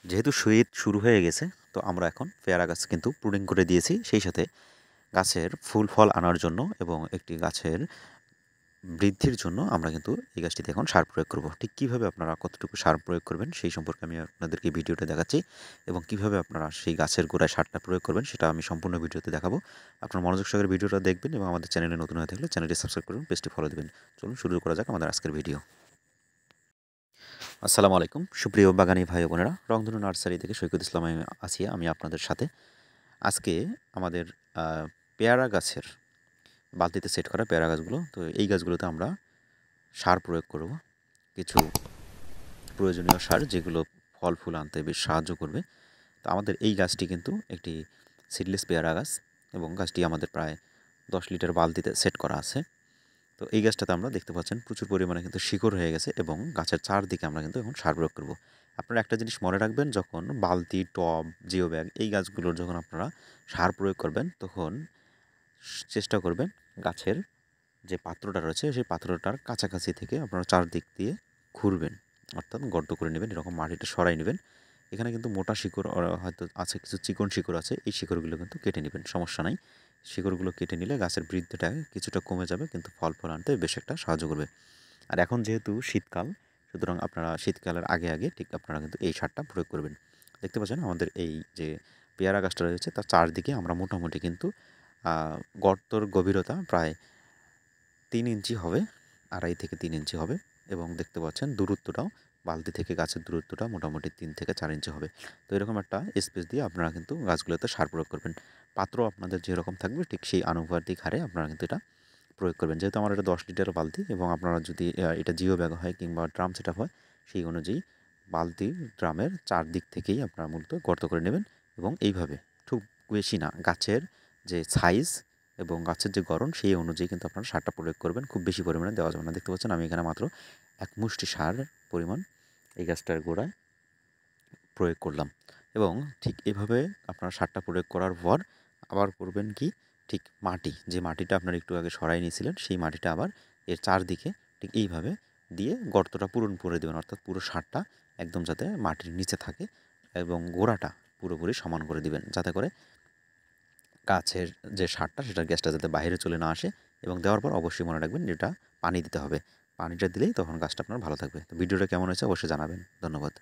যেহেতু শীত শুরু হয়ে গেছে, তো আমরা এখন পেয়ারা গাছ কিন্তু প্রুনিং করে দিয়েছি। সেই সাথে গাছের ফুল ফল আনার জন্য এবং একটি গাছের বৃদ্ধির জন্য আমরা কিন্তু এই গাছটিতে এখন সার প্রয়োগ করব। ঠিক কীভাবে আপনারা কতটুকু সার প্রয়োগ করবেন সেই সম্পর্কে আমি আপনাদেরকে ভিডিওতে দেখাচ্ছি, এবং কিভাবে আপনারা সেই গাছের গোড়ায় সারটা প্রয়োগ করবেন সেটা আমি সম্পূর্ণ ভিডিওতে দেখাবো। আপনারা মনোযোগ সহকারে ভিডিওটা দেখবেন এবং আমাদের চ্যানেলে নতুন হয়ে থাকলে চ্যানেলটি সাবস্ক্রাইব করুন, পেজটি ফলো দেবেন। চলুন শুরু করা যাক আমাদের আজকের ভিডিও। আসসালামু আলাইকুম সুপ্রিয় বাগানী ভাই বোনেরা, রংধনু নার্সারি থেকে সৈকত ইসলাম আছি আমি আপনাদের সাথে। আজকে আমাদের পেয়ারা গাছের বালতিতে সেট করা পেয়ারা গাছগুলো, তো এই গাছগুলোতে আমরা সার প্রয়োগ করব, কিছু প্রয়োজনীয় সার যেগুলো ফল ফুল আনতে বেশ সাহায্য করবে। তো আমাদের এই গাছটি কিন্তু একটি সিডলেস পেয়ারা গাছ, এবং গাছটি আমাদের প্রায় 10 লিটার বালতিতে সেট করা আছে। তো এই গাছটাতে আমরা দেখতে পাচ্ছেন প্রচুর পরিমাণে কিন্তু শিকড় হয়ে গেছে, এবং গাছের চারদিকে আমরা কিন্তু এখন সার প্রয়োগ করব। আপনারা একটা জিনিস মনে রাখবেন, যখন বালতি, টব, জিও ব্যাগ এই গাছগুলোর যখন আপনারা সার প্রয়োগ করবেন, তখন চেষ্টা করবেন গাছের যে পাত্রটা রয়েছে সেই পাত্রটার কাছাকাছি থেকে আপনারা চারদিক দিয়ে ঘুরবেন, অর্থাৎ গর্ত করে নেবেন, এরকম মাটিটা সরাই নেবেন। এখানে কিন্তু মোটা শিকড় হয়তো আছে, কিছু চিকন শিকড় আছে, এই শিকড়গুলো কিন্তু কেটে নেবেন, সমস্যা নাই। শিকড়গুলো কেটে নিলে গাছের বৃদ্ধিটা কিছুটা কমে যাবে, কিন্তু ফল ফল আনতে বেশ একটা সাহায্য করবে। আর এখন যেহেতু শীতকাল, সুতরাং আপনারা শীতকালের আগে আগে ঠিক আপনারা কিন্তু এই সারটা প্রয়োগ করবেন। দেখতে পাচ্ছেন আমাদের এই যে পেয়ারা গাছটা রয়েছে তার চারদিকে আমরা মোটামুটি কিন্তু গর্তর গভীরতা প্রায় 3 ইঞ্চি হবে, 2.5 থেকে 3 ইঞ্চি হবে, এবং দেখতে পাচ্ছেন দূরত্বটাও বালতি থেকে গাছের দূরত্বটা মোটামুটি 3 থেকে 4 ইঞ্চি হবে। তো এরকম একটা স্পেস দিয়ে আপনারা কিন্তু গাছগুলোতে সার প্রয়োগ করবেন। পাত্র আপনাদের যেরকম থাকবে ঠিক সেই আনুপাতিক হারে আপনারা কিন্তু এটা প্রয়োগ করবেন। যেহেতু আমার এটা 10 লিটার বালতি, এবং আপনারা যদি এটা জিও ব্যাগ হয় কিংবা ড্রাম সেটআপ হয়, সেই অনুযায়ী বালতি ড্রামের চারদিক থেকেই আপনারা মূলত গর্ত করে নেবেন, এবং এইভাবে খুব বেশি না, গাছের যে সাইজ এবং গাছের যে গড়ন সেই অনুযায়ী কিন্তু আপনারা সারটা প্রয়োগ করবেন। খুব বেশি পরিমাণে দেওয়া যাবে না। দেখতে পাচ্ছেন আমি এখানে মাত্র 1 মুষ্টি সার পরিমাণ এই গাছটার গোড়ায় প্রয়োগ করলাম, এবং ঠিক এভাবে আপনারা সারটা প্রয়োগ করার পর আবার করবেন কি, ঠিক মাটি, যে মাটিটা আপনারা একটু আগে সরাই নিয়েছিলেন সেই মাটিটা আবার এর চারদিকে ঠিক এইভাবে দিয়ে গর্তটা পূরণ করে দেবেন, অর্থাৎ পুরো সারটা একদম যাতে মাটির নিচে থাকে, এবং গোড়াটা পুরোপুরি সমান করে দিবেন, যাতে করে গাছের যে সারটা সেটার গ্যাসটা যাতে বাইরে চলে না আসে। এবং দেওয়ার পর অবশ্যই মনে রাখবেন এটা পানি দিতে হবে, পানিটা দিলেই তখন গাছটা আপনার ভালো থাকবে। তো ভিডিওটা কেমন হয়েছে অবশ্যই জানাবেন। ধন্যবাদ।